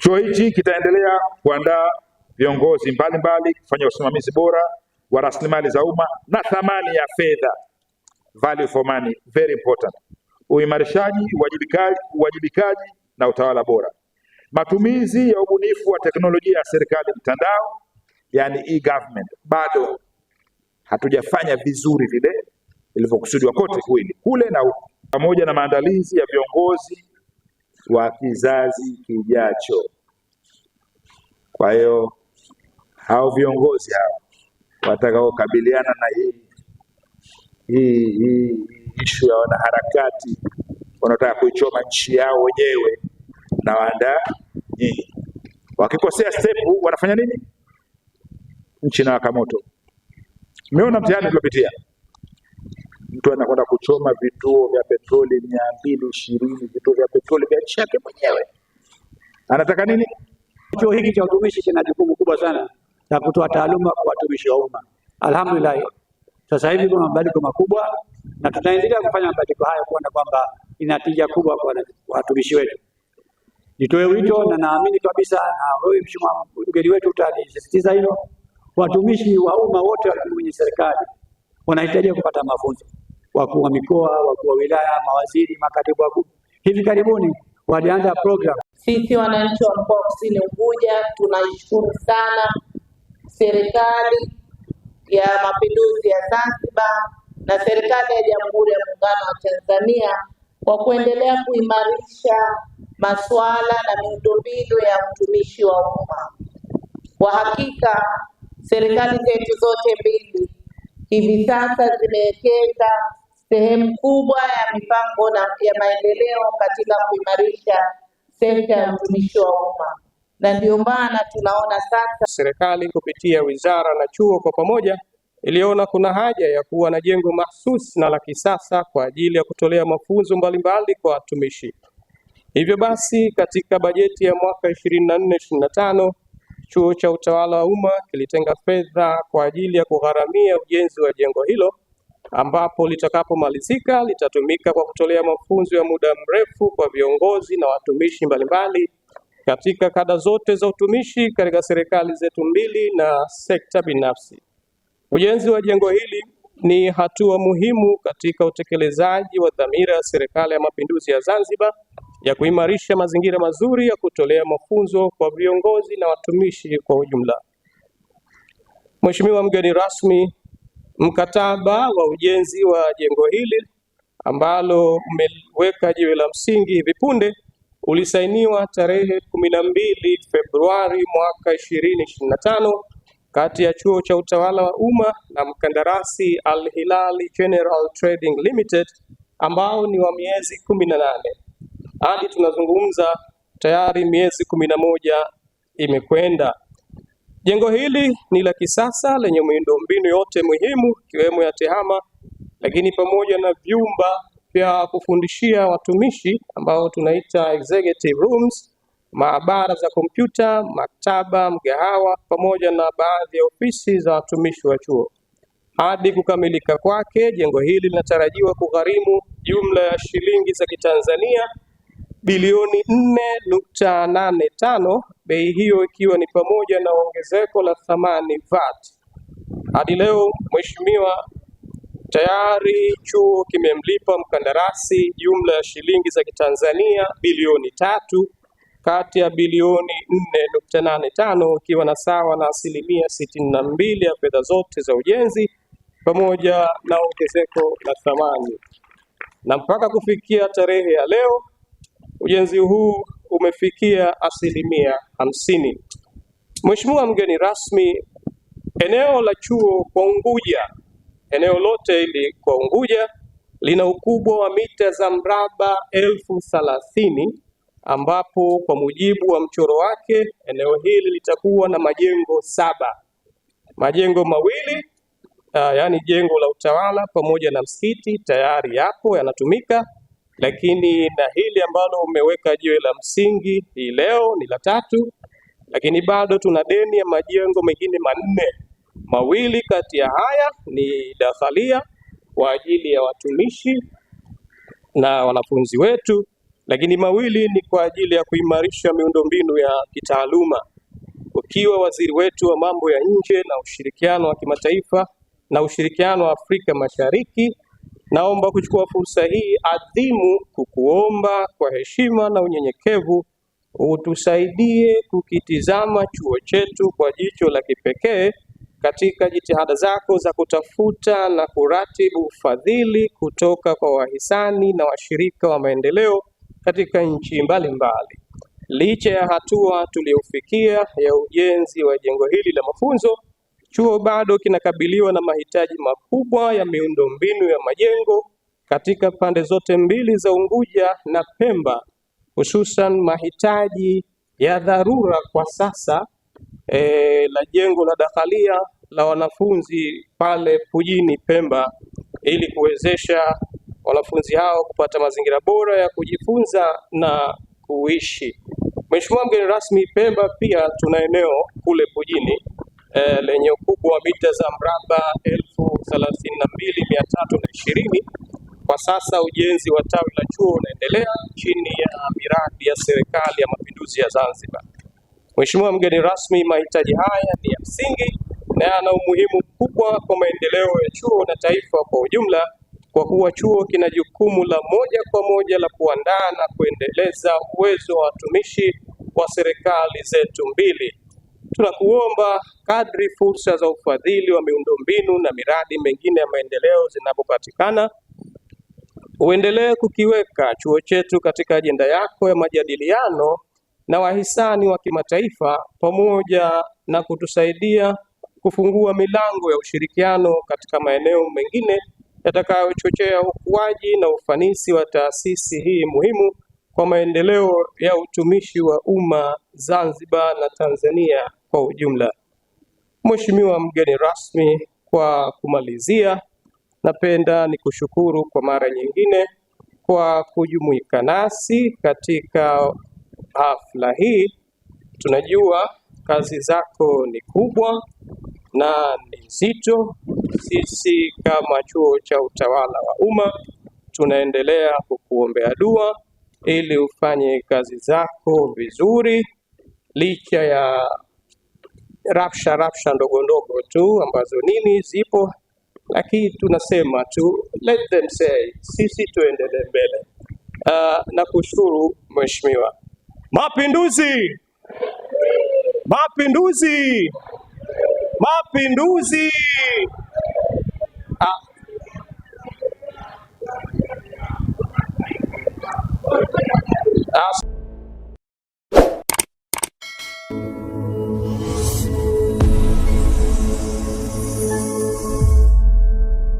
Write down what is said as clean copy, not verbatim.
Chuo hichi kitaendelea kuandaa viongozi mbalimbali, kufanya usimamizi bora wa rasilimali za umma na thamani ya fedha, value for money, very important, uimarishaji, uwajibikaji na utawala bora, matumizi ya ubunifu wa teknolojia ya serikali mtandao, yani e-government. Bado hatujafanya vizuri vile ilivyokusudiwa kote kule na huku, pamoja na maandalizi ya viongozi wa kizazi kijacho. Kwa hiyo hao viongozi hao watakaokabiliana na hii issue ya wanaharakati wanataka kuichoma nchi yao wenyewe na waandaa nyinyi, wakikosea step wanafanya nini? Nchi na wakamoto. Umeona mtihani uliopitia, mtu anakwenda kuchoma vituo vya petroli 220 vituo vya petroli vya nchi yake mwenyewe. Anataka nini? Chuo hiki cha utumishi kina jukumu kubwa sana la kutoa taaluma kwa watumishi wa umma. Alhamdulillah, sasa hivi kuna mabadiliko makubwa na tutaendelea kufanya mabadiliko haya kuona kwamba ina tija kubwa kwa watumishi wetu. Nitoe wito na naamini kabisa na wewe mheshimiwa mgeni wetu utasisitiza hilo, watumishi wa umma wote kwenye serikali wanahitaji kupata mafunzo. Wakuu wa mikoa, wakuu wa wilaya, mawaziri, makatibu wakuu hivi karibuni walianza program. Sisi wananchi wa mkoa wa Kusini Unguja tunaishukuru sana serikali ya Mapinduzi ya Zanzibar na serikali ya Jamhuri ya Muungano wa Tanzania kwa kuendelea kuimarisha masuala na miundombinu ya utumishi wa umma. Kwa hakika serikali zetu zote mbili hivi sasa zimewekeza sehemu kubwa ya mipango ya maendeleo katika kuimarisha sekta ya utumishi wa umma, na ndio maana tunaona sasa serikali kupitia wizara na chuo kwa pamoja iliona kuna haja ya kuwa na jengo mahsusi na la kisasa kwa ajili ya kutolea mafunzo mbalimbali kwa watumishi. Hivyo basi katika bajeti ya mwaka 24-25 chuo cha utawala wa umma kilitenga fedha kwa ajili ya kugharamia ujenzi wa jengo hilo, ambapo litakapomalizika litatumika kwa kutolea mafunzo ya muda mrefu kwa viongozi na watumishi mbalimbali katika kada zote za utumishi katika serikali zetu mbili na sekta binafsi. Ujenzi wa jengo hili ni hatua muhimu katika utekelezaji wa dhamira ya Serikali ya Mapinduzi ya Zanzibar ya kuimarisha mazingira mazuri ya kutolea mafunzo kwa viongozi na watumishi kwa ujumla. Mheshimiwa mgeni rasmi, mkataba wa ujenzi wa jengo hili ambalo umeweka jiwe la msingi hivi punde ulisainiwa tarehe 12 Februari mwaka 2025 kati ya chuo cha utawala wa umma na mkandarasi Al Hilal General Trading Limited ambao ni wa miezi 18. Hadi tunazungumza tayari miezi 11 imekwenda. Jengo hili ni la kisasa lenye miundombinu yote muhimu ikiwemo ya tehama, lakini pamoja na vyumba vya kufundishia watumishi ambao tunaita executive rooms, maabara za kompyuta, maktaba, mgahawa pamoja na baadhi ya ofisi za watumishi wa chuo. Hadi kukamilika kwake, jengo hili linatarajiwa kugharimu jumla ya shilingi za Kitanzania bilioni 4.85, bei hiyo ikiwa ni pamoja na ongezeko la thamani VAT. Hadi leo mheshimiwa, tayari chuo kimemlipa mkandarasi jumla ya shilingi za Kitanzania bilioni 3 kati ya bilioni 4.85 ikiwa na sawa na 62% ya fedha zote za ujenzi pamoja na ongezeko la thamani. Na mpaka kufikia tarehe ya leo ujenzi huu umefikia 50%. Mheshimiwa mgeni rasmi, eneo la chuo kwa Unguja, eneo lote hili kwa Unguja lina ukubwa wa mita za mraba 30,030, ambapo kwa mujibu wa mchoro wake eneo hili litakuwa na majengo 7. Majengo mawili yaani jengo la utawala pamoja na msikiti tayari yapo yanatumika, lakini na hili ambalo umeweka jiwe la msingi hii leo ni la 3, lakini bado tuna deni ya majengo mengine 4. Mawili kati ya haya ni dakhalia kwa ajili ya watumishi na wanafunzi wetu, lakini mawili ni kwa ajili ya kuimarisha miundombinu ya kitaaluma. Ukiwa waziri wetu wa mambo ya nje na ushirikiano wa kimataifa na ushirikiano wa Afrika Mashariki, naomba kuchukua fursa hii adhimu kukuomba kwa heshima na unyenyekevu utusaidie kukitizama chuo chetu kwa jicho la kipekee katika jitihada zako za kutafuta na kuratibu ufadhili kutoka kwa wahisani na washirika wa maendeleo katika nchi mbalimbali. Licha ya hatua tuliyofikia ya ujenzi wa jengo hili la mafunzo, chuo bado kinakabiliwa na mahitaji makubwa ya miundombinu ya majengo katika pande zote mbili za Unguja na Pemba, hususan mahitaji ya dharura kwa sasa la jengo la dakhalia la wanafunzi pale Pujini Pemba, ili kuwezesha wanafunzi hao kupata mazingira bora ya kujifunza na kuishi. Mheshimiwa mgeni rasmi, Pemba pia tuna eneo kule Pujini lenye ukubwa wa mita za mraba 32,320. Kwa sasa ujenzi wa tawi la chuo unaendelea chini ya miradi ya Serikali ya Mapinduzi ya Zanzibar. Mheshimiwa mgeni rasmi, mahitaji haya ni ya msingi na yana umuhimu mkubwa kwa maendeleo ya chuo na taifa kwa ujumla, kwa kuwa chuo kina jukumu la moja kwa moja la kuandaa na kuendeleza uwezo wa watumishi wa serikali zetu mbili. Tunakuomba kadri fursa za ufadhili wa miundombinu na miradi mingine ya maendeleo zinapopatikana, uendelee kukiweka chuo chetu katika ajenda yako ya majadiliano na wahisani wa kimataifa, pamoja na kutusaidia kufungua milango ya ushirikiano katika maeneo mengine yatakayochochea ukuaji na ufanisi wa taasisi hii muhimu kwa maendeleo ya utumishi wa umma Zanzibar na Tanzania kwa ujumla. Mheshimiwa mgeni rasmi, kwa kumalizia, napenda nikushukuru kwa mara nyingine kwa kujumuika nasi katika hafla hii. Tunajua kazi zako ni kubwa na ni nzito. Sisi kama Chuo cha Utawala wa Umma tunaendelea kukuombea dua ili ufanye kazi zako vizuri, licha ya rapsha ndogo ndogo tu ambazo zipo, lakini tunasema tu let them say, sisi tuendelee mbele. Nakushukuru Mheshimiwa. Mapinduzi! Mapinduzi! Mapinduzi!